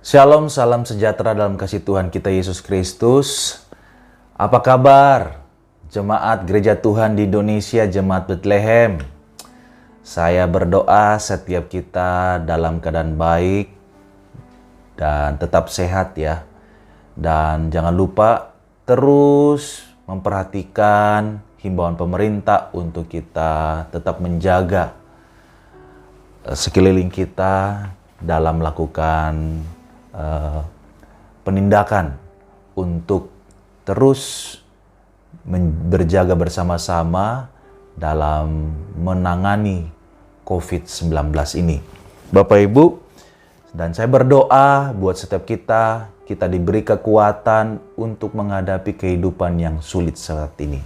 Shalom, salam sejahtera dalam kasih Tuhan kita Yesus Kristus. Apa kabar? Jemaat Gereja Tuhan di Indonesia, Jemaat Bethlehem. Saya berdoa setiap kita dalam keadaan baik dan tetap sehat ya. Dan jangan lupa terus memperhatikan himbauan pemerintah untuk kita tetap menjaga sekeliling kita dalam melakukan penindakan untuk terus berjaga bersama-sama dalam menangani COVID-19 ini. Bapak Ibu, dan saya berdoa buat setiap kita diberi kekuatan untuk menghadapi kehidupan yang sulit saat ini.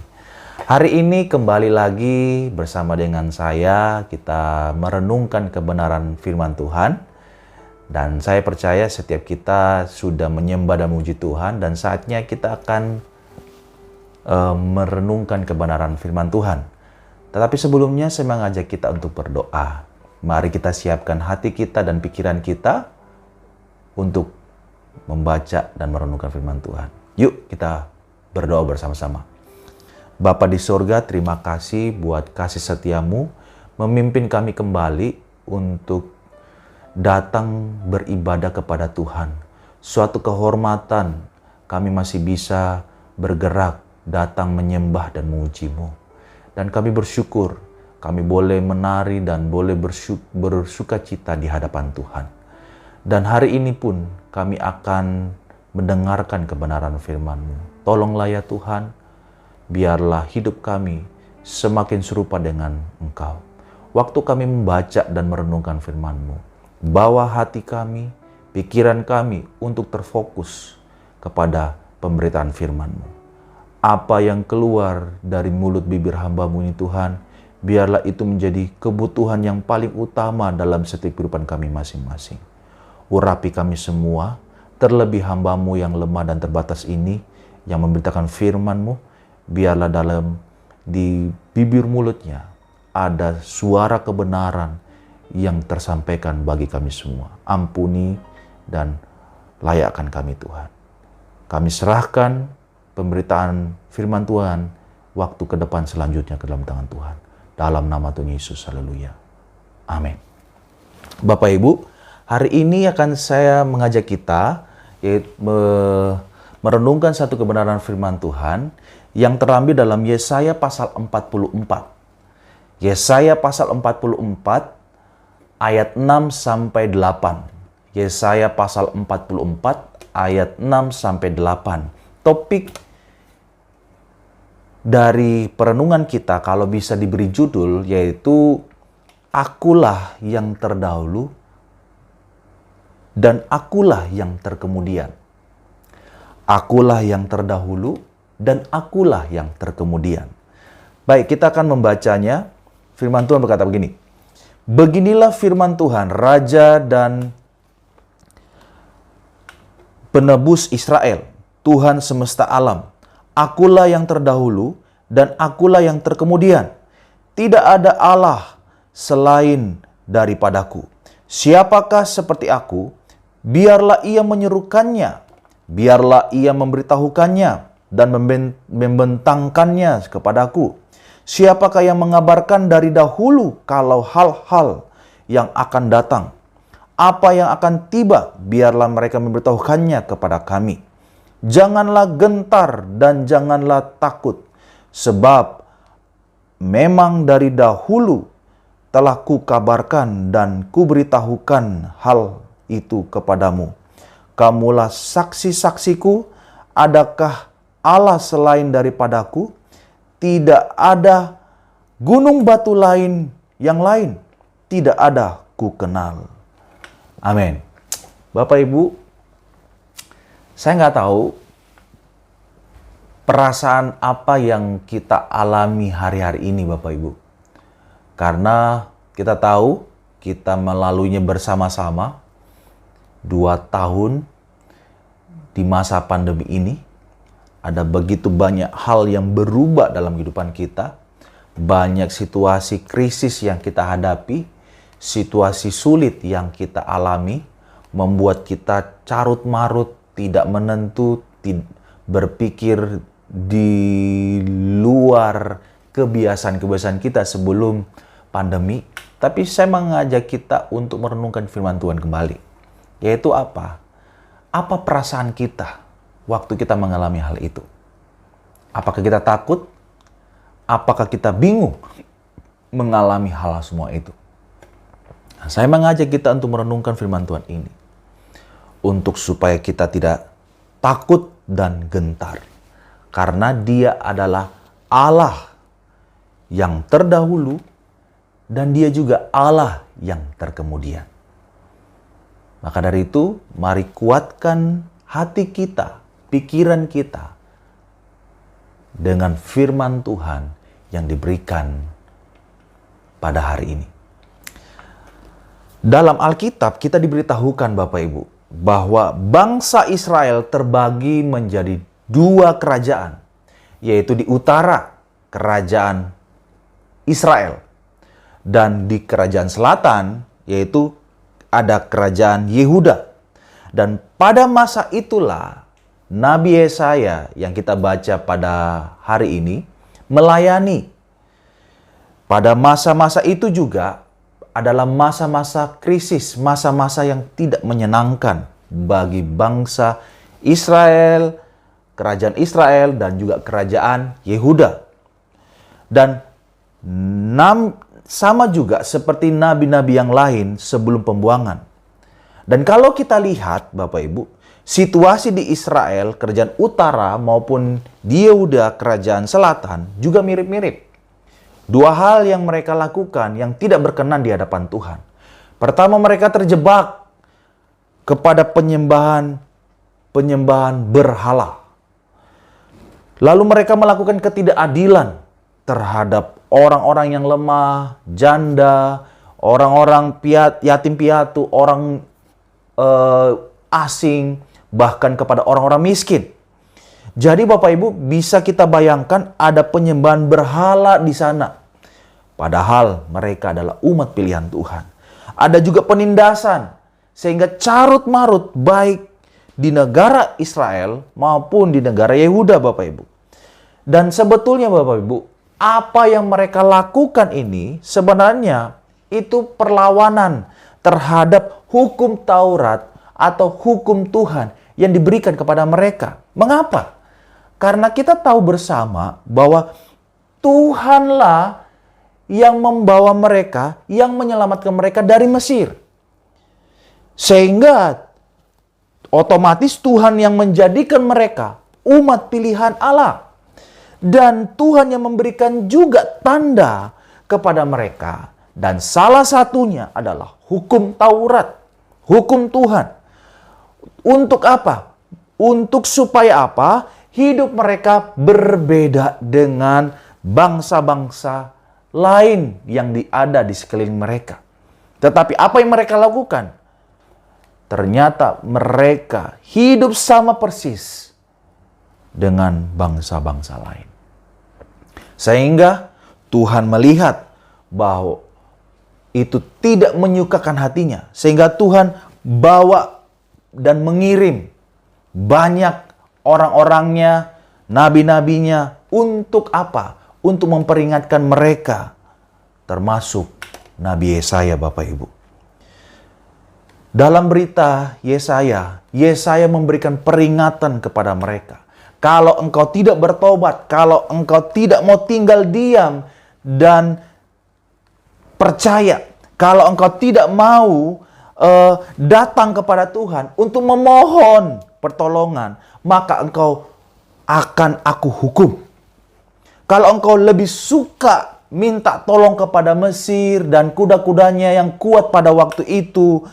Hari ini kembali lagi bersama dengan saya, kita merenungkan kebenaran firman Tuhan. Dan saya percaya setiap kita sudah menyembah dan memuji Tuhan, dan saatnya kita akan merenungkan kebenaran firman Tuhan. Tetapi sebelumnya saya mengajak kita untuk berdoa. Mari kita siapkan hati kita dan pikiran kita untuk membaca dan merenungkan firman Tuhan. Yuk kita berdoa bersama-sama. Bapa di sorga, terima kasih buat kasih setiamu memimpin kami kembali untuk datang beribadah kepada Tuhan. Suatu kehormatan kami masih bisa bergerak, datang menyembah dan memuji-Mu. Dan kami bersyukur, kami boleh menari dan boleh bersuka cita di hadapan Tuhan. Dan hari ini pun kami akan mendengarkan kebenaran firman-Mu. Tolonglah ya Tuhan, biarlah hidup kami semakin serupa dengan Engkau. Waktu kami membaca dan merenungkan firman-Mu, bawa hati kami, pikiran kami untuk terfokus kepada pemberitaan firman-Mu. Apa yang keluar dari mulut bibir hamba-Mu ini Tuhan, biarlah itu menjadi kebutuhan yang paling utama dalam setiap kehidupan kami masing-masing. Urapi kami semua, terlebih hamba-Mu yang lemah dan terbatas ini, yang memberitakan firman-Mu, biarlah di bibir mulutnya ada suara kebenaran yang tersampaikan bagi kami semua. Ampuni dan layakkan kami Tuhan. Kami serahkan pemberitaan firman Tuhan waktu ke depan selanjutnya ke dalam tangan Tuhan. Dalam nama Tuhan Yesus, haleluya. Amin. Bapak Ibu, hari ini akan saya mengajak kita merenungkan satu kebenaran firman Tuhan yang terambil dalam Yesaya pasal 44. Yesaya pasal 44 ayat 6 sampai 8. Yesaya pasal 44 ayat 6 sampai 8. Topik dari perenungan kita kalau bisa diberi judul yaitu Akulah yang terdahulu dan akulah yang terkemudian. Akulah yang terdahulu dan akulah yang terkemudian. Baik, kita akan membacanya. Firman Tuhan berkata begini. Beginilah firman Tuhan, Raja dan Penebus Israel, Tuhan semesta alam. Akulah yang terdahulu dan akulah yang terkemudian. Tidak ada Allah selain daripadaku. Siapakah seperti aku? Biarlah ia menyerukannya. Biarlah ia memberitahukannya dan membentangkannya kepadaku. Siapakah yang mengabarkan dari dahulu kalau hal-hal yang akan datang? Apa yang akan tiba, biarlah mereka memberitahukannya kepada kami. Janganlah gentar dan janganlah takut, sebab memang dari dahulu telah kukabarkan dan kuberitahukan hal itu kepadamu. Kamulah saksi-saksiku, adakah Allah selain daripadaku? Tidak ada gunung batu lain yang lain. Tidak ada ku kenal. Amin. Bapak Ibu, saya nggak tahu perasaan apa yang kita alami hari-hari ini Bapak Ibu. Karena kita tahu kita melaluinya bersama-sama 2 tahun di masa pandemi ini. Ada begitu banyak hal yang berubah dalam kehidupan kita. Banyak situasi krisis yang kita hadapi, situasi sulit yang kita alami, membuat kita carut marut, tidak menentu, berpikir di luar kebiasaan-kebiasaan kita sebelum pandemi. Tapi saya mengajak kita untuk merenungkan firman Tuhan kembali. Yaitu apa? Apa perasaan kita waktu kita mengalami hal itu? Apakah kita takut? Apakah kita bingung mengalami hal semua itu? Nah, saya mengajak kita untuk merenungkan firman Tuhan ini. Untuk supaya kita tidak takut dan gentar. Karena Dia adalah Allah yang terdahulu dan Dia juga Allah yang terkemudian. Maka dari itu, mari kuatkan hati kita, pikiran kita dengan firman Tuhan yang diberikan pada hari ini. Dalam Alkitab kita diberitahukan Bapak Ibu bahwa bangsa Israel terbagi menjadi dua kerajaan, yaitu di utara kerajaan Israel dan di kerajaan selatan yaitu ada kerajaan Yehuda. Dan pada masa itulah Nabi Yesaya yang kita baca pada hari ini melayani. Pada masa-masa itu juga adalah masa-masa krisis, masa-masa yang tidak menyenangkan bagi bangsa Israel, kerajaan Israel dan juga kerajaan Yehuda. Dan sama juga seperti nabi-nabi yang lain sebelum pembuangan. Dan kalau kita lihat Bapak Ibu, situasi di Israel, kerajaan utara maupun di Yehuda, kerajaan selatan juga mirip-mirip. Dua hal yang mereka lakukan yang tidak berkenan di hadapan Tuhan. Pertama, mereka terjebak kepada penyembahan berhala. Lalu mereka melakukan ketidakadilan terhadap orang-orang yang lemah, janda, orang-orang yatim piatu, orang asing, bahkan kepada orang-orang miskin. Jadi Bapak Ibu bisa kita bayangkan ada penyembahan berhala di sana. Padahal mereka adalah umat pilihan Tuhan. Ada juga penindasan sehingga carut marut baik di negara Israel maupun di negara Yehuda Bapak Ibu. Dan sebetulnya Bapak Ibu, apa yang mereka lakukan ini sebenarnya itu perlawanan terhadap hukum Taurat atau hukum Tuhan yang diberikan kepada mereka. Mengapa? Karena kita tahu bersama bahwa Tuhanlah yang membawa mereka, yang menyelamatkan mereka dari Mesir. Sehingga otomatis Tuhan yang menjadikan mereka umat pilihan Allah. Dan Tuhan yang memberikan juga tanda kepada mereka. Dan salah satunya adalah hukum Taurat, hukum Tuhan. Untuk apa? Untuk supaya apa? Hidup mereka berbeda dengan bangsa-bangsa lain yang ada di sekeliling mereka. Tetapi apa yang mereka lakukan? Ternyata mereka hidup sama persis dengan bangsa-bangsa lain. Sehingga Tuhan melihat bahwa itu tidak menyukakan hatinya. Sehingga Tuhan bawa dan mengirim banyak orang-orangnya, nabi-nabinya. Untuk apa? Untuk memperingatkan mereka. Termasuk Nabi Yesaya Bapak Ibu. Dalam berita Yesaya memberikan peringatan kepada mereka. Kalau engkau tidak bertobat, kalau engkau tidak mau tinggal diam dan percaya, kalau engkau tidak mau datang kepada Tuhan untuk memohon pertolongan, maka engkau akan aku hukum. Kalau engkau lebih suka minta tolong kepada Mesir dan kuda-kudanya yang kuat pada waktu itu,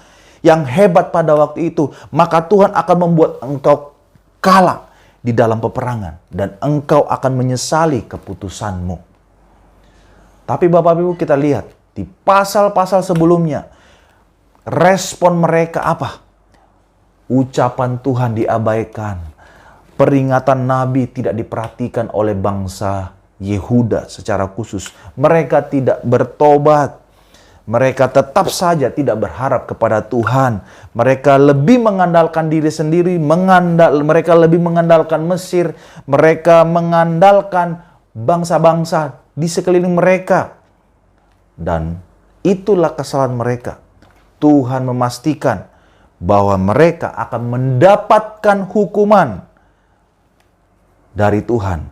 yang hebat pada waktu itu, maka Tuhan akan membuat engkau kalah di dalam peperangan dan engkau akan menyesali keputusanmu. Tapi Bapak Ibu kita lihat di pasal-pasal sebelumnya, respon mereka apa? Ucapan Tuhan diabaikan. Peringatan Nabi tidak diperhatikan oleh bangsa Yehuda secara khusus. Mereka tidak bertobat. Mereka tetap saja tidak berharap kepada Tuhan. Mereka lebih mengandalkan diri sendiri, mereka lebih mengandalkan Mesir, mereka mengandalkan bangsa-bangsa di sekeliling mereka. Dan itulah kesalahan mereka. Tuhan memastikan bahwa mereka akan mendapatkan hukuman dari Tuhan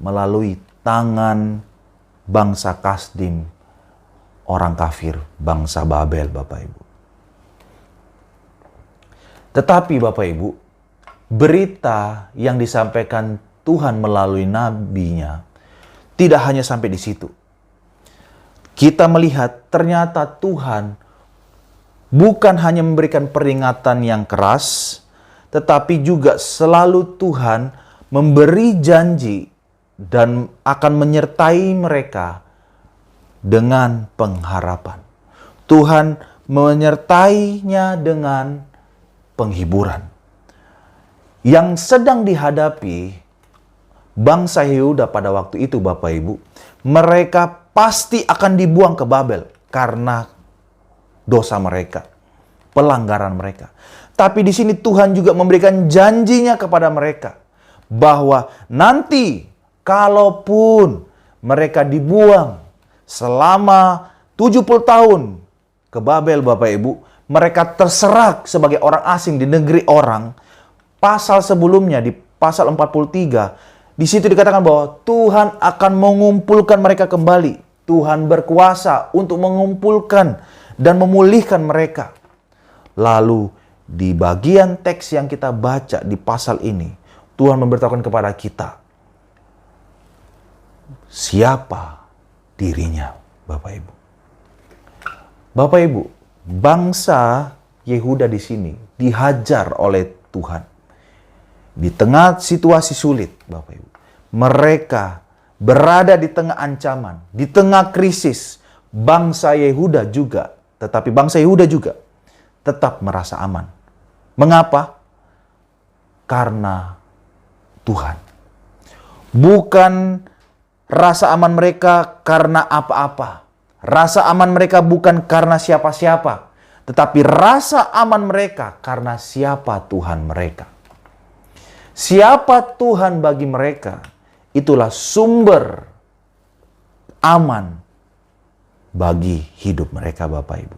melalui tangan bangsa Kasdim, orang kafir, bangsa Babel, Bapak Ibu. Tetapi Bapak Ibu, berita yang disampaikan Tuhan melalui nabinya tidak hanya sampai di situ. Kita melihat ternyata Tuhan bukan hanya memberikan peringatan yang keras, tetapi juga selalu Tuhan memberi janji dan akan menyertai mereka dengan pengharapan. Tuhan menyertainya dengan penghiburan. Yang sedang dihadapi bangsa Yehuda pada waktu itu, Bapak Ibu, mereka pasti akan dibuang ke Babel karena dosa mereka, pelanggaran mereka. Tapi di sini Tuhan juga memberikan janjinya kepada mereka bahwa nanti kalaupun mereka dibuang selama 70 tahun ke Babel, Bapak Ibu, mereka terserak sebagai orang asing di negeri orang. Pasal sebelumnya di pasal 43, di situ dikatakan bahwa Tuhan akan mengumpulkan mereka kembali. Tuhan berkuasa untuk mengumpulkan dan memulihkan mereka. Lalu di bagian teks yang kita baca di pasal ini, Tuhan memberitahukan kepada kita siapa dirinya, Bapak Ibu. Bapak Ibu, bangsa Yehuda di sini dihajar oleh Tuhan. Di tengah situasi sulit, Bapak Ibu. Mereka berada di tengah ancaman, di tengah krisis. Bangsa Yehuda juga tetap merasa aman. Mengapa? Karena Tuhan. Bukan rasa aman mereka karena apa-apa. Rasa aman mereka bukan karena siapa-siapa. Tetapi rasa aman mereka karena siapa Tuhan mereka. Siapa Tuhan bagi mereka, itulah sumber aman bagi hidup mereka, Bapak Ibu.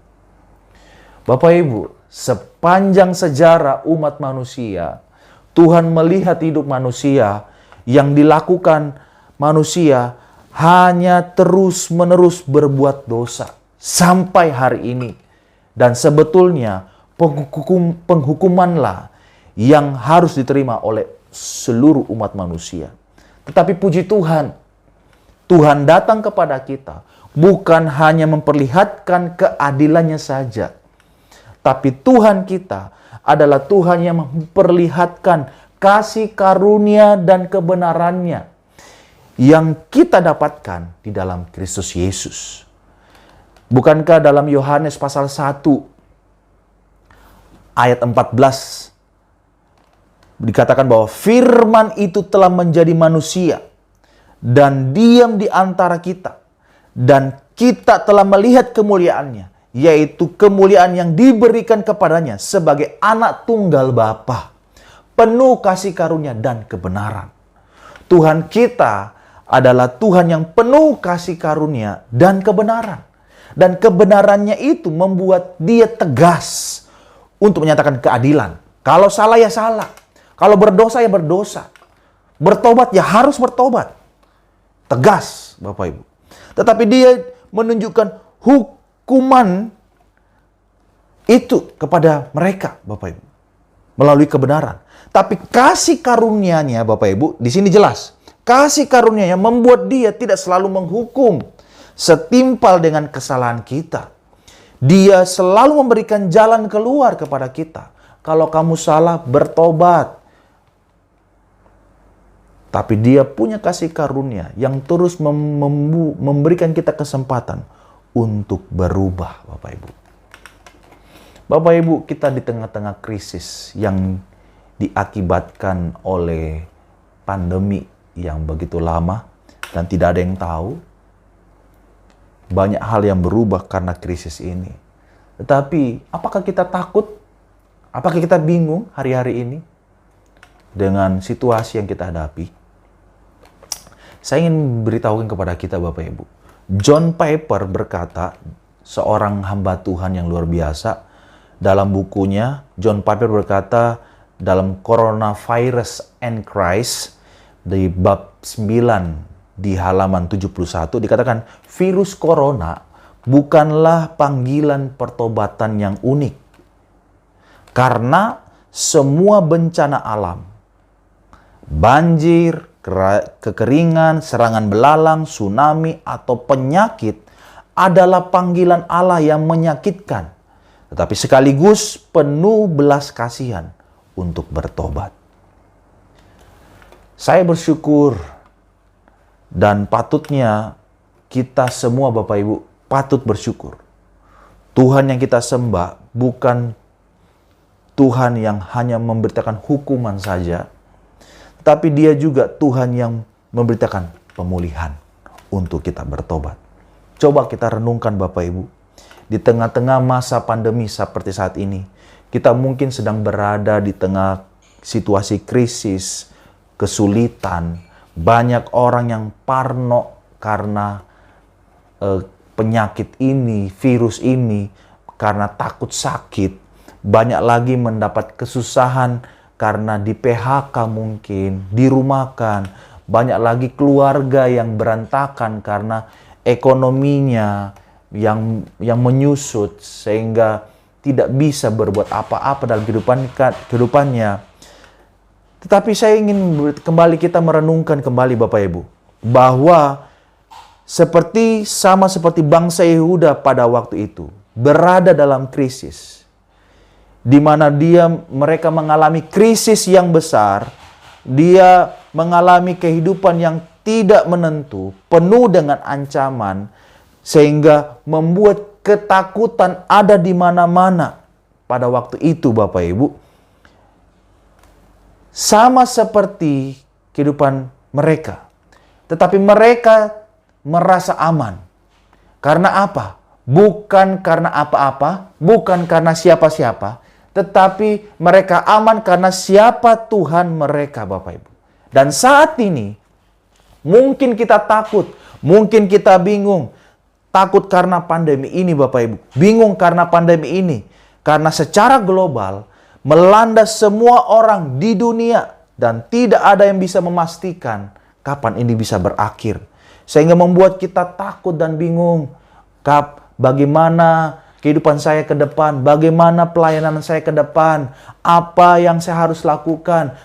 Bapak Ibu, sepanjang sejarah umat manusia, Tuhan melihat hidup manusia yang dilakukan manusia hanya terus-menerus berbuat dosa sampai hari ini. Dan sebetulnya penghukumanlah yang harus diterima oleh seluruh umat manusia. Tetapi puji Tuhan, Tuhan datang kepada kita bukan hanya memperlihatkan keadilannya saja, tapi Tuhan kita adalah Tuhan yang memperlihatkan kasih karunia dan kebenarannya yang kita dapatkan di dalam Kristus Yesus. Bukankah dalam Yohanes pasal 1 ayat 14 dikatakan bahwa firman itu telah menjadi manusia dan diam di antara kita, dan kita telah melihat kemuliaannya, yaitu kemuliaan yang diberikan kepadanya sebagai anak tunggal Bapa, penuh kasih karunia dan kebenaran. Tuhan kita adalah Tuhan yang penuh kasih karunia dan kebenaran. Dan kebenarannya itu membuat dia tegas untuk menyatakan keadilan. Kalau salah ya salah. Kalau berdosa ya berdosa. Bertobat ya harus bertobat. Tegas, Bapak Ibu. Tetapi dia menunjukkan hukuman itu kepada mereka, Bapak Ibu, melalui kebenaran. Tapi kasih karunia-Nya, Bapak Ibu, di sini jelas. Kasih karunia-Nya membuat dia tidak selalu menghukum setimpal dengan kesalahan kita. Dia selalu memberikan jalan keluar kepada kita. Kalau kamu salah, bertobat. Tapi dia punya kasih karunia yang terus memberikan kita kesempatan untuk berubah, Bapak Ibu. Bapak Ibu, kita di tengah-tengah krisis yang diakibatkan oleh pandemi yang begitu lama dan tidak ada yang tahu. banyak hal yang berubah karena krisis ini. Tetapi apakah kita takut? Apakah kita bingung hari-hari ini dengan situasi yang kita hadapi? Saya ingin beritahukan kepada kita Bapak Ibu. John Piper berkata, seorang hamba Tuhan yang luar biasa, dalam bukunya, John Piper berkata dalam Coronavirus and Christ, di bab 9 di halaman 71, dikatakan virus corona bukanlah panggilan pertobatan yang unik. Karena semua bencana alam, banjir, kekeringan, serangan belalang, tsunami, atau penyakit adalah panggilan Allah yang menyakitkan, tetapi sekaligus penuh belas kasihan untuk bertobat. Saya bersyukur dan patutnya kita semua Bapak Ibu patut bersyukur. Tuhan yang kita sembah bukan Tuhan yang hanya memberitakan hukuman saja, tapi Dia juga Tuhan yang memberitakan pemulihan untuk kita bertobat. Coba kita renungkan Bapak Ibu, di tengah-tengah masa pandemi seperti saat ini, kita mungkin sedang berada di tengah situasi krisis, kesulitan, banyak orang yang parno karena penyakit ini, virus ini, karena takut sakit. Banyak lagi mendapat kesusahan karena di PHK mungkin, dirumahkan. Banyak lagi keluarga yang berantakan karena ekonominya yang menyusut sehingga tidak bisa berbuat apa-apa dalam kehidupannya. Tetapi saya ingin kembali kita merenungkan kembali Bapak Ibu, bahwa sama seperti bangsa Yehuda pada waktu itu, berada dalam krisis, di mana mereka mengalami krisis yang besar, dia mengalami kehidupan yang tidak menentu, penuh dengan ancaman, sehingga membuat ketakutan ada di mana-mana pada waktu itu Bapak Ibu. Sama seperti kehidupan mereka. Tetapi mereka merasa aman. Karena apa? Bukan karena apa-apa, bukan karena siapa-siapa, tetapi mereka aman karena siapa Tuhan mereka Bapak Ibu. Dan saat ini, mungkin kita takut, mungkin kita bingung. Takut karena pandemi ini Bapak Ibu. Bingung karena pandemi ini. Karena secara global, melanda semua orang di dunia. Dan tidak ada yang bisa memastikan kapan ini bisa berakhir. Sehingga membuat kita takut dan bingung. Bagaimana kehidupan saya ke depan? Bagaimana pelayanan saya ke depan? Apa yang saya harus lakukan?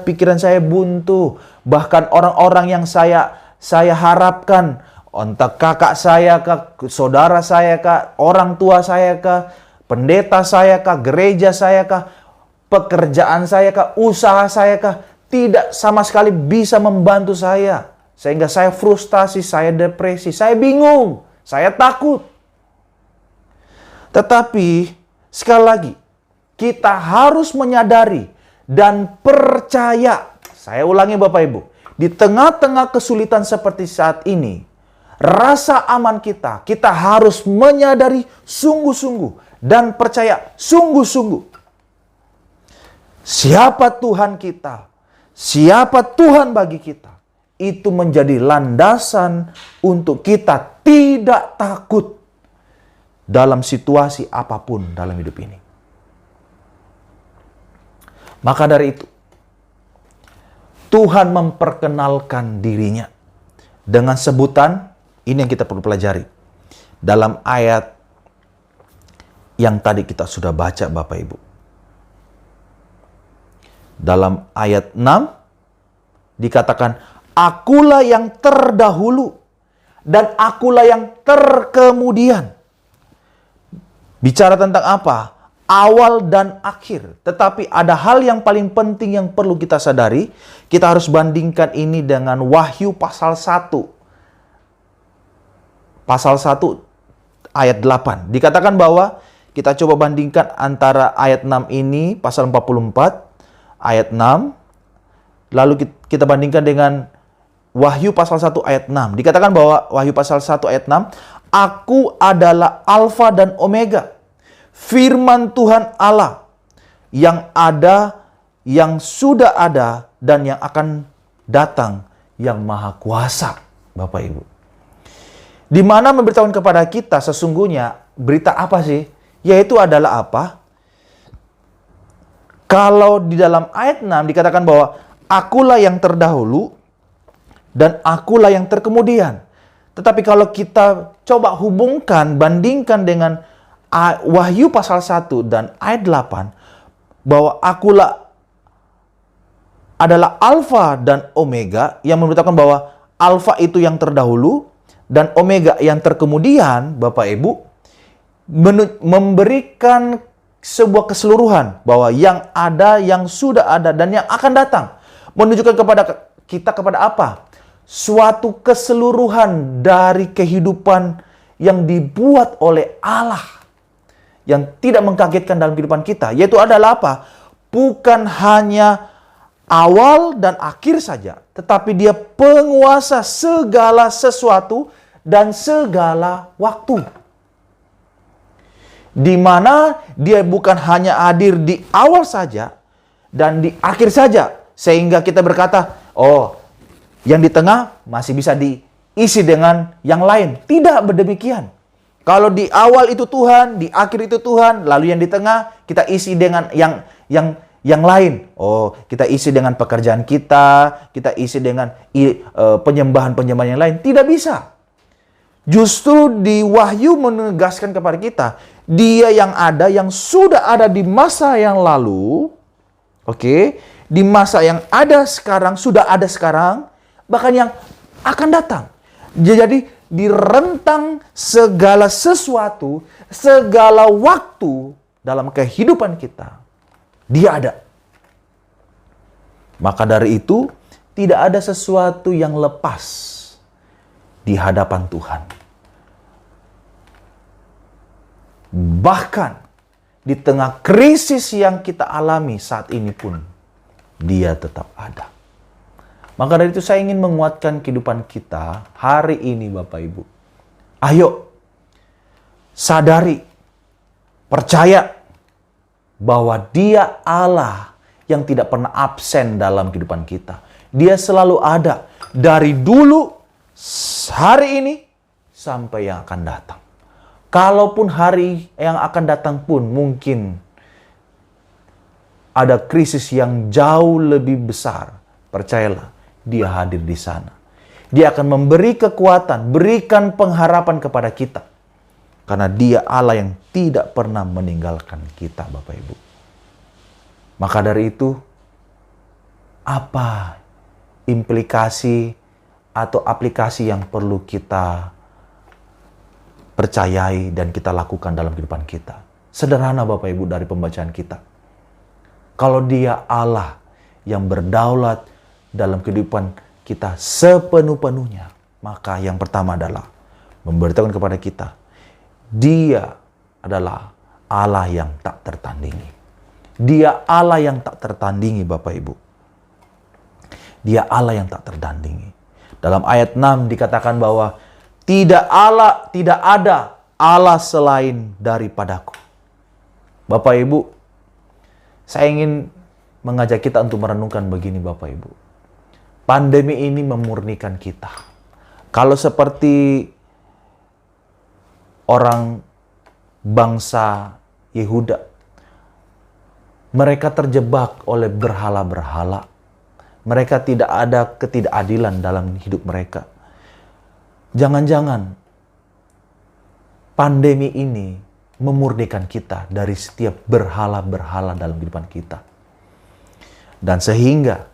Pikiran saya buntu. Bahkan orang-orang yang saya harapkan, entah kakak saya kah, saudara saya kah, orang tua saya kah, pendeta saya kah, gereja saya kah, pekerjaan saya kah, usaha saya kah, tidak sama sekali bisa membantu saya. Sehingga saya frustasi, saya depresi, saya bingung, saya takut. Tetapi sekali lagi, kita harus menyadari dan percaya. Saya ulangi Bapak Ibu, di tengah-tengah kesulitan seperti saat ini, rasa aman kita harus menyadari sungguh-sungguh dan percaya sungguh-sungguh. Siapa Tuhan kita? Siapa Tuhan bagi kita? Itu menjadi landasan untuk kita tidak takut dalam situasi apapun dalam hidup ini. Maka dari itu, Tuhan memperkenalkan dirinya dengan sebutan, ini yang kita perlu pelajari. Dalam ayat yang tadi kita sudah baca Bapak Ibu. Dalam ayat 6 dikatakan, akulah yang terdahulu dan akulah yang terkemudian. Bicara tentang apa? Awal dan akhir. Tetapi ada hal yang paling penting yang perlu kita sadari. Kita harus bandingkan ini dengan Wahyu pasal 1. Pasal 1 ayat 8. Dikatakan bahwa kita coba bandingkan antara ayat 6 ini, pasal 44, ayat 6. Lalu kita bandingkan dengan Wahyu pasal 1 ayat 6. Dikatakan bahwa Wahyu pasal 1 ayat 6, Aku adalah Alfa dan Omega, firman Tuhan Allah, yang ada, yang sudah ada, dan yang akan datang, yang maha kuasa. Bapak Ibu, di mana memberitahukan kepada kita sesungguhnya berita apa sih? Yaitu adalah apa? Kalau di dalam ayat 6 dikatakan bahwa akulah yang terdahulu dan akulah yang terkemudian. Tetapi kalau kita coba hubungkan, bandingkan dengan Wahyu pasal 1 dan ayat 8, bahwa akulah adalah Alfa dan Omega, yang memberitakan bahwa Alfa itu yang terdahulu dan Omega yang terkemudian, Bapak Ibu, memberikan sebuah keseluruhan bahwa yang ada, yang sudah ada, dan yang akan datang. Menunjukkan kepada kita kepada apa? Suatu keseluruhan dari kehidupan yang dibuat oleh Allah, yang tidak mengkagetkan dalam kehidupan kita. Yaitu adalah apa? Bukan hanya awal dan akhir saja, tetapi dia penguasa segala sesuatu dan segala waktu. Di mana dia bukan hanya hadir di awal saja dan di akhir saja, sehingga kita berkata, oh, yang di tengah masih bisa diisi dengan yang lain. Tidak berdemikian. Kalau di awal itu Tuhan, di akhir itu Tuhan, lalu yang di tengah kita isi dengan yang lain. Oh, kita isi dengan pekerjaan kita isi dengan penyembahan-penyembahan yang lain. Tidak bisa. Justru di Wahyu menegaskan kepada kita, Dia yang ada, yang sudah ada di masa yang lalu, oke, di masa yang ada sekarang, sudah ada sekarang, bahkan yang akan datang. Jadi di rentang segala sesuatu, segala waktu dalam kehidupan kita, Dia ada. Maka dari itu, tidak ada sesuatu yang lepas di hadapan Tuhan. Bahkan di tengah krisis yang kita alami saat ini pun, Dia tetap ada. Maka dari itu saya ingin menguatkan kehidupan kita hari ini, Bapak Ibu. Ayo, sadari, percaya bahwa Dia Allah yang tidak pernah absen dalam kehidupan kita. Dia selalu ada dari dulu, hari ini, sampai yang akan datang. Kalaupun hari yang akan datang pun mungkin ada krisis yang jauh lebih besar, percayalah, Dia hadir di sana. Dia akan memberi kekuatan, berikan pengharapan kepada kita. Karena Dia Allah yang tidak pernah meninggalkan kita, Bapak Ibu. Maka dari itu, apa implikasi atau aplikasi yang perlu kita percayai dan kita lakukan dalam kehidupan kita? Sederhana, Bapak Ibu, dari pembacaan kita. Kalau Dia Allah yang berdaulat dalam kehidupan kita sepenuh-penuhnya, maka yang pertama adalah memberitahukan kepada kita, Dia adalah Allah yang tak tertandingi. Dia Allah yang tak tertandingi, Bapak Ibu. Dia Allah yang tak tertandingi. Dalam ayat 6 dikatakan bahwa tidak ada Allah selain daripadaku. Bapak Ibu, saya ingin mengajak kita untuk merenungkan begini, Bapak Ibu. Pandemi ini memurnikan kita. Kalau seperti orang bangsa Yehuda, mereka terjebak oleh berhala-berhala. Mereka tidak ada ketidakadilan dalam hidup mereka. Jangan-jangan pandemi ini memurnikan kita dari setiap berhala-berhala dalam kehidupan kita. Dan sehingga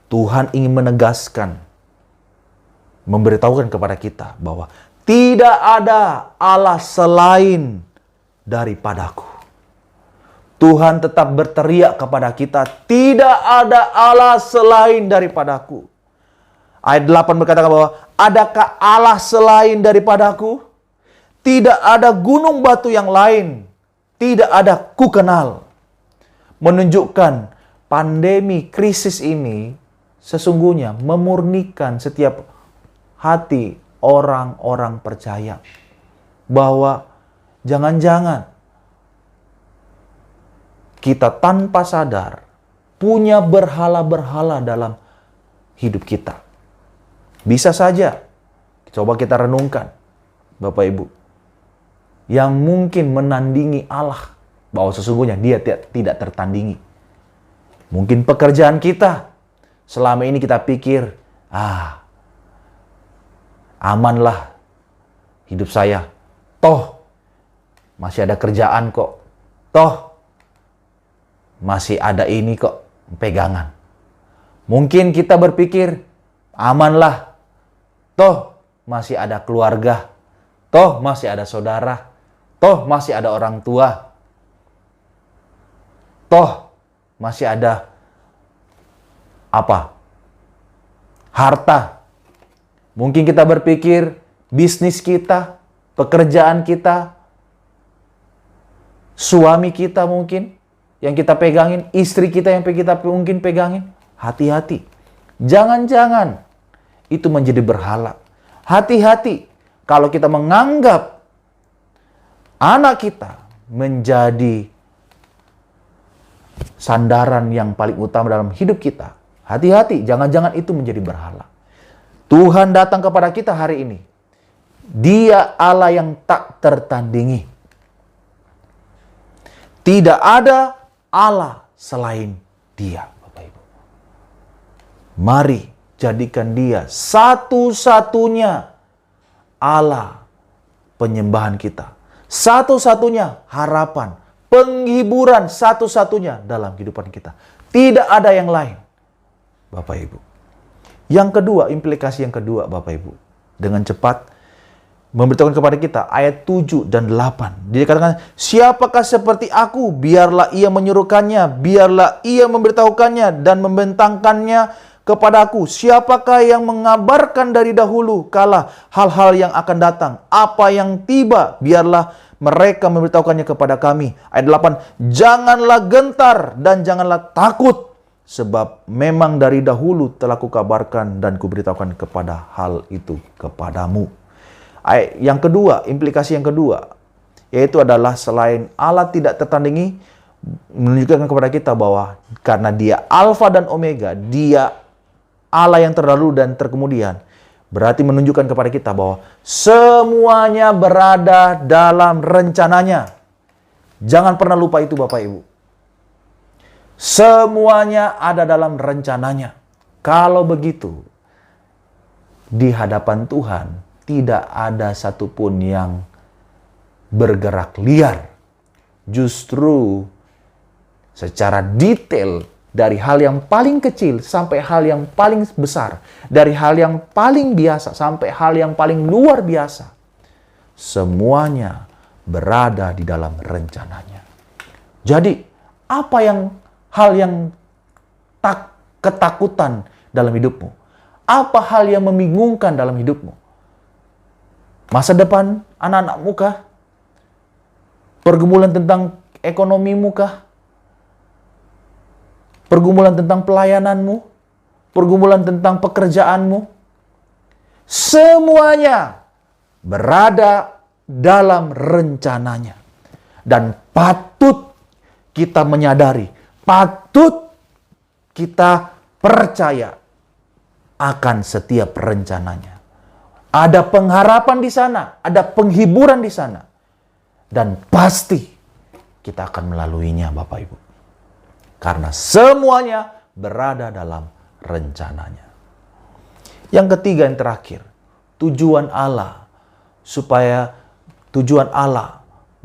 Tuhan ingin menegaskan, memberitahukan kepada kita bahwa tidak ada Allah selain daripadaku. Tuhan tetap berteriak kepada kita, tidak ada Allah selain daripadaku. Ayat 8 berkata bahwa, adakah Allah selain daripadaku? Tidak ada gunung batu yang lain, tidak ada ku kenal. Menunjukkan pandemi krisis ini sesungguhnya memurnikan setiap hati orang-orang percaya. bahwa jangan-jangan kita tanpa sadar punya berhala-berhala dalam hidup kita. Bisa saja, coba kita renungkan, Bapak Ibu, yang mungkin menandingi Allah, bahwa sesungguhnya dia tidak tertandingi. Mungkin pekerjaan kita, selama ini kita pikir, amanlah hidup saya. Toh, masih ada kerjaan kok. Toh, masih ada ini kok, pegangan. Mungkin kita berpikir, amanlah. Toh, masih ada keluarga. Toh, masih ada saudara. Toh, masih ada orang tua. Toh, masih ada harta. Mungkin kita berpikir, bisnis kita, pekerjaan kita, suami kita mungkin yang kita pegangin, istri kita yang kita mungkin pegangin. Hati-hati. Jangan-jangan itu menjadi berhala. Hati-hati kalau kita menganggap anak kita menjadi sandaran yang paling utama dalam hidup kita. Hati-hati, jangan-jangan itu menjadi berhala. Tuhan datang kepada kita hari ini. Dia Allah yang tak tertandingi. Tidak ada Allah selain Dia, Bapak Ibu. Mari jadikan Dia satu-satunya Allah penyembahan kita. Satu-satunya harapan, penghiburan satu-satunya dalam kehidupan kita. Tidak ada yang lain, Bapak Ibu. Yang kedua, implikasi yang kedua, Bapak Ibu. Dengan cepat memberitahukan kepada kita ayat 7 dan 8. Dia katakan, siapakah seperti aku? Biarlah ia menyuruhkannya, biarlah ia memberitahukannya dan membentangkannya kepadaku. Siapakah yang mengabarkan dari dahulu kala hal-hal yang akan datang? Apa yang tiba? Biarlah mereka memberitahukannya kepada kami. Ayat 8, janganlah gentar dan janganlah takut, sebab memang dari dahulu telah kukabarkan dan kuberitahukan kepada hal itu kepadamu. Yang kedua, implikasi yang kedua, yaitu adalah selain Allah tidak tertandingi, menunjukkan kepada kita bahwa karena Dia Alfa dan Omega, Dia Allah yang terdahulu dan terkemudian, berarti menunjukkan kepada kita bahwa semuanya berada dalam rencananya. Jangan pernah lupa itu, Bapak Ibu. Semuanya ada dalam rencananya. Kalau begitu, di hadapan Tuhan tidak ada satupun yang bergerak liar. Justru secara detail, dari hal yang paling kecil sampai hal yang paling besar, dari hal yang paling biasa sampai hal yang paling luar biasa, semuanya berada di dalam rencananya. Jadi, apa hal yang ketakutan dalam hidupmu? Apa hal yang membingungkan dalam hidupmu? Masa depan anak-anakmu kah? Pergumulan tentang ekonomimu kah? Pergumulan tentang pelayananmu, pergumulan tentang pekerjaanmu, semuanya berada dalam rencananya. Dan patut kita menyadari, patut kita percaya akan setiap rencananya. Ada pengharapan di sana, ada penghiburan di sana. Dan pasti kita akan melaluinya, Bapak Ibu. Karena semuanya berada dalam rencananya. Yang ketiga, yang terakhir, tujuan Allah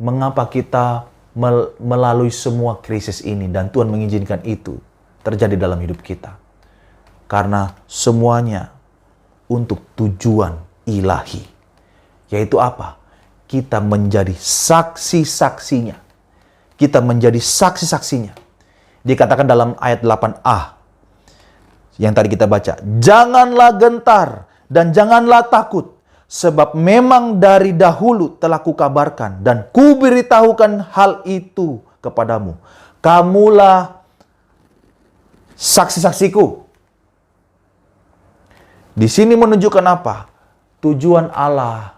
mengapa kita melalui semua krisis ini dan Tuhan mengizinkan itu terjadi dalam hidup kita. Karena semuanya untuk tujuan ilahi. Yaitu apa? Kita menjadi saksi-saksinya. Kita menjadi saksi-saksinya. Dikatakan dalam ayat 8a yang tadi kita baca, janganlah gentar dan janganlah takut, sebab memang dari dahulu telah kukabarkan dan kuberitahukan hal itu kepadamu. Kamulah saksi-saksiku. Di sini menunjukkan apa? Tujuan Allah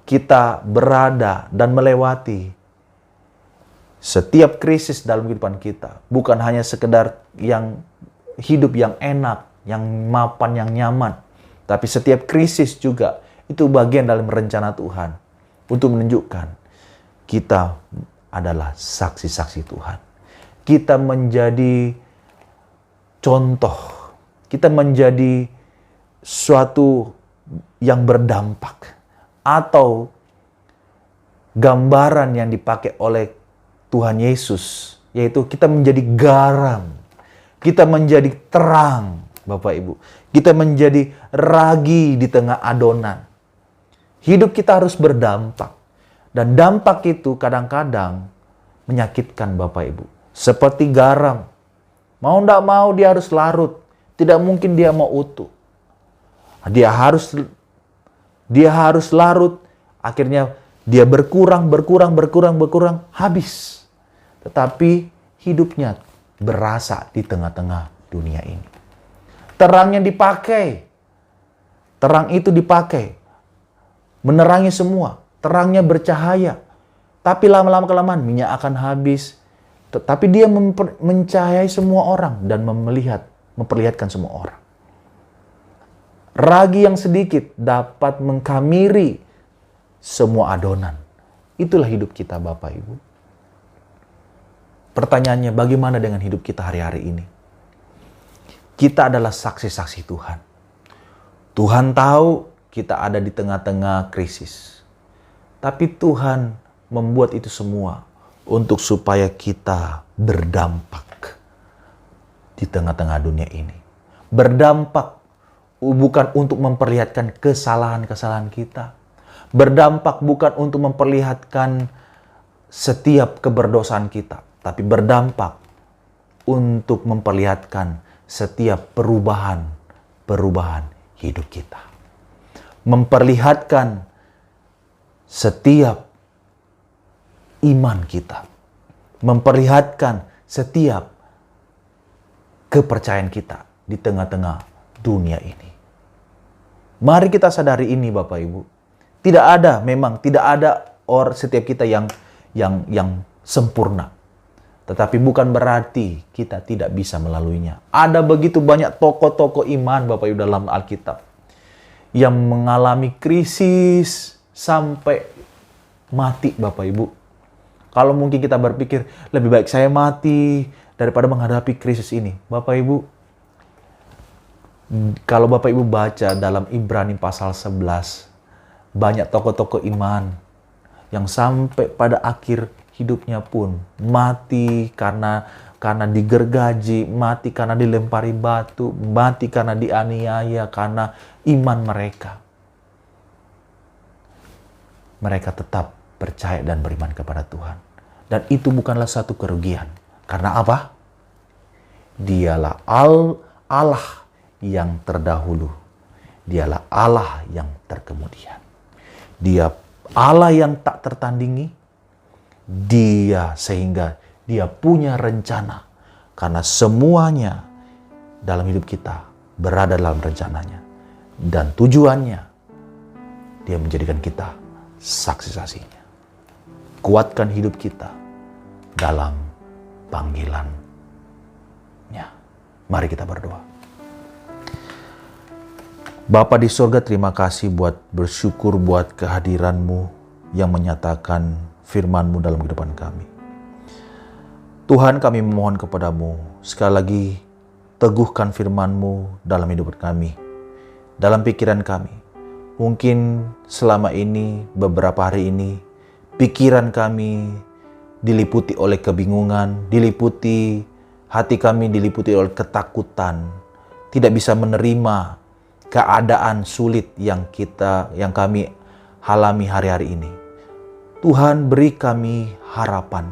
kita berada dan melewati setiap krisis dalam kehidupan kita. Bukan hanya sekedar yang hidup yang enak, yang mapan, yang nyaman. Tapi setiap krisis juga itu bagian dalam rencana Tuhan untuk menunjukkan kita adalah saksi-saksi Tuhan. Kita menjadi contoh. Kita menjadi suatu yang berdampak. Atau gambaran yang dipakai oleh Tuhan Yesus, yaitu kita menjadi garam. Kita menjadi terang, Bapak Ibu. Kita menjadi ragi di tengah adonan. Hidup kita harus berdampak. Dan dampak itu kadang-kadang menyakitkan, Bapak Ibu. Seperti garam. Mau tidak mau dia harus larut. Tidak mungkin dia mau utuh. Dia harus larut. Akhirnya dia berkurang, habis. Tetapi hidupnya berasa di tengah-tengah dunia ini. Terangnya dipakai. Terang itu dipakai. Menerangi semua. Terangnya bercahaya. Tapi lama-lama kelamaan minyak akan habis. Tetapi dia mencahayai semua orang dan memperlihatkan semua orang. Ragi yang sedikit dapat mengkamiri semua adonan. Itulah hidup kita, Bapak Ibu. Pertanyaannya, bagaimana dengan hidup kita hari-hari ini? Kita adalah saksi-saksi Tuhan. Tuhan tahu kita ada di tengah-tengah krisis. Tapi Tuhan membuat itu semua untuk supaya kita berdampak di tengah-tengah dunia ini. Berdampak bukan untuk memperlihatkan kesalahan-kesalahan kita. Berdampak bukan untuk memperlihatkan setiap keberdosaan kita. Tapi berdampak untuk memperlihatkan setiap perubahan hidup kita. Memperlihatkan setiap iman kita. Memperlihatkan setiap kepercayaan kita di tengah-tengah dunia ini. Mari kita sadari ini, Bapak Ibu. Tidak ada setiap kita yang sempurna. Tetapi bukan berarti kita tidak bisa melaluinya. Ada begitu banyak tokoh-tokoh iman, Bapak Ibu, dalam Alkitab yang mengalami krisis sampai mati, Bapak Ibu. Kalau mungkin kita berpikir, lebih baik saya mati daripada menghadapi krisis ini. Bapak Ibu, kalau Bapak Ibu baca dalam Ibrani pasal 11, banyak tokoh-tokoh iman yang sampai pada akhir hidupnya pun mati karena digergaji, mati karena dilempari batu, mati karena dianiaya, karena iman mereka. Mereka tetap percaya dan beriman kepada Tuhan. Dan itu bukanlah satu kerugian. Karena apa? Dialah Allah yang terdahulu. Dialah Allah yang terkemudian. Dia Allah yang tak tertandingi. Sehingga dia punya rencana. Karena semuanya dalam hidup kita berada dalam rencananya. Dan tujuannya, dia menjadikan kita saksi-saksinya. Kuatkan hidup kita dalam panggilannya. Mari kita berdoa. Bapa di surga, terima kasih bersyukur buat kehadiran-Mu yang menyatakan firman-Mu dalam kehidupan kami. Tuhan, kami memohon kepadamu, sekali lagi teguhkan firman-Mu dalam hidup kami, dalam pikiran kami. Mungkin selama ini, beberapa hari ini, pikiran kami diliputi oleh kebingungan, hati kami diliputi oleh ketakutan, tidak bisa menerima keadaan sulit yang kami alami hari-hari ini. Tuhan, beri kami harapan.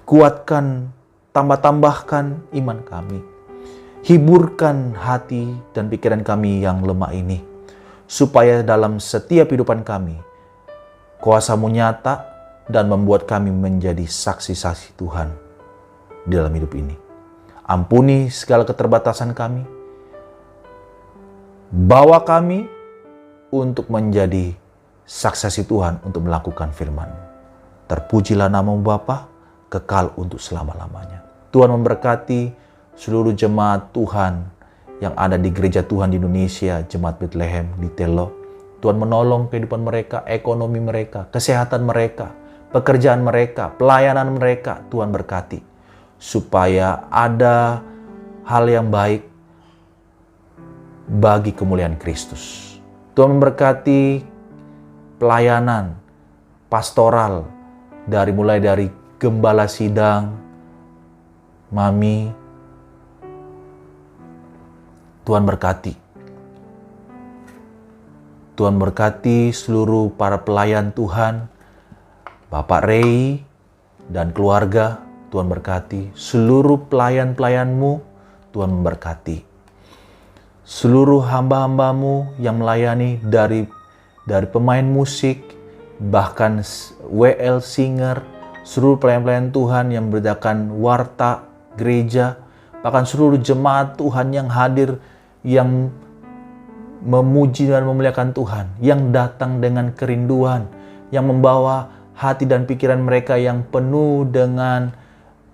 Kuatkan, tambahkan iman kami. Hiburkan hati dan pikiran kami yang lemah ini. Supaya dalam setiap kehidupan kami, kuasa-Mu nyata dan membuat kami menjadi saksi-saksi Tuhan di dalam hidup ini. Ampuni segala keterbatasan kami. Bawa kami untuk menjadi saksi Tuhan untuk melakukan firman-Mu. Terpujilah nama-Mu Bapa, kekal untuk selama-lamanya. Tuhan memberkati seluruh jemaat Tuhan yang ada di gereja Tuhan di Indonesia, Jemaat Bethlehem di Telo. Tuhan menolong kehidupan mereka, ekonomi mereka, kesehatan mereka, pekerjaan mereka, pelayanan mereka. Tuhan berkati supaya ada hal yang baik bagi kemuliaan Kristus. Tuhan memberkati pelayanan pastoral mulai dari gembala sidang, Mami. Tuhan berkati. Tuhan berkati seluruh para pelayan Tuhan, Bapak Rey dan keluarga. Tuhan berkati seluruh pelayan-pelayan-Mu. Tuhan memberkati seluruh hamba-hamba-Mu yang melayani dari pemain musik, bahkan WL singer, seluruh pelayan-pelayan Tuhan yang memberitakan warta gereja, bahkan seluruh jemaat Tuhan yang hadir, yang memuji dan memuliakan Tuhan, yang datang dengan kerinduan, yang membawa hati dan pikiran mereka yang penuh dengan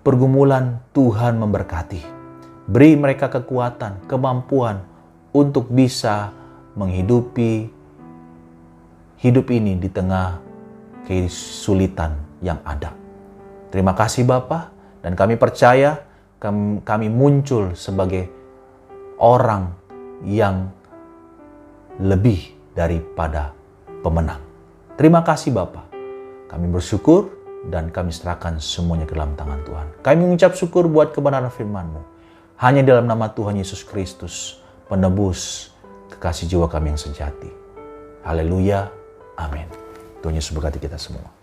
pergumulan. Tuhan memberkati. Beri mereka kekuatan, kemampuan untuk bisa menghidupi hidup ini di tengah kesulitan yang ada. Terima kasih Bapa, dan kami percaya kami muncul sebagai orang yang lebih daripada pemenang. Terima kasih Bapa. Kami bersyukur dan kami serahkan semuanya ke dalam tangan Tuhan. Kami mengucap syukur buat kebenaran firman-Mu. Hanya dalam nama Tuhan Yesus Kristus, penebus kekasih jiwa kami yang sejati. Haleluya. Amin. Tuhan Yesus berkati kita semua.